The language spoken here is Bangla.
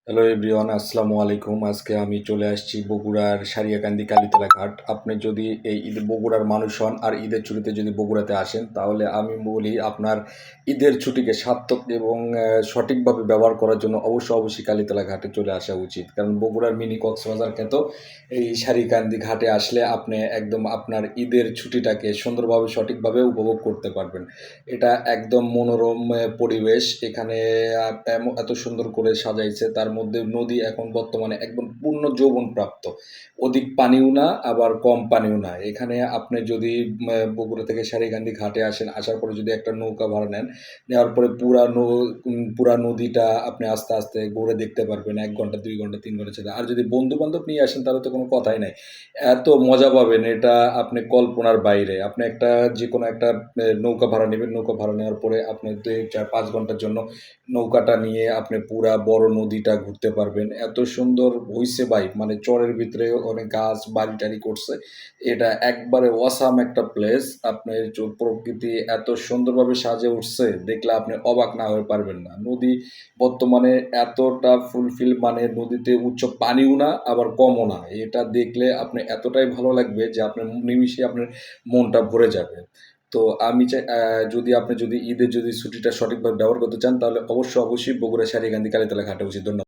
হ্যালো এভরিওয়ান, আসসালামু আলাইকুম। আজকে আমি চলে আসছি বগুড়ার সারিয়াকান্দি কালীতলা ঘাট। আপনি যদি এই বগুড়ার মানুষ হন আর ঈদের ছুটিতে যদি বগুড়াতে আসেন, তাহলে আমি বলি আপনার ঈদের ছুটিকে সার্থক এবং সঠিকভাবে ব্যবহার করার জন্য অবশ্যই কালীতলা ঘাটে চলে আসা উচিত। কারণ বগুড়ার মিনি কক্সবাজার খ্যাত এই সারিকান্দি ঘাটে আসলে আপনি একদম আপনার ঈদের ছুটিটাকে সুন্দরভাবে সঠিকভাবে উপভোগ করতে পারবেন। এটা একদম মনোরম পরিবেশ। এখানে এত সুন্দর করে সাজাইছে। তার মধ্যে নদী এখন বর্তমানে একদম পূর্ণ যৌবনপ্রাপ্ত। অধিক পানিও না, আবার কম পানিও না। এখানে আপনি যদি বগুড়া থেকে সারিকান্দি ঘাটে আসেন, আসার পরে যদি একটা নৌকা ভাড়া নেন, নেওয়ার পরে পুরা নদীটা আপনি আস্তে ঘুরে দেখতে পারবেন ১ ঘন্টা, ২ ঘন্টা, ৩ ঘন্টা ছেড়ে। আর যদি বন্ধু-বান্ধব নিয়ে আসেন তাহলে তো কোনো কথাই নাই। এত মজা পাবেন, এটা আপনি কল্পনার বাইরে। আপনি যেকোনো একটা নৌকা ভাড়া নিবেন। নৌকা ভাড়া নেওয়ার পরে আপনি ২, ৪, ৫ ঘন্টার জন্য নৌকাটা নিয়ে আপনি পুরা বড় নদীটা ঘুরতে পারবেন। এত সুন্দর হইছে ভাই, মানে চরের ভিতরে অনেক গাছ, বাড়ি-টাড়ি করছে। এটা একবারে অসাম একটা প্লেস। আপনার প্রকৃতি এত সুন্দরভাবে সাজে উঠছে, দেখলে আপনি অবাক না হয়ে পারবেন না। নদী বর্তমানে এতটা ফুলফিল, মানে নদীতে উচ্চ পানিও না, আবার কমও না। এটা দেখলে আপনি এতটাই ভালো লাগবে যে আপনার নিমিষেই আপনার মনটা ভরে যাবে। তো আমি চাই যদি আপনি ঈদের ছুটিটা সঠিকভাবে ব্যবহার করতে চান, তাহলে অবশ্যই বগুড়া সারিকান্দি কালীতলা ঘাটে উচিত। ধন্যবাদ।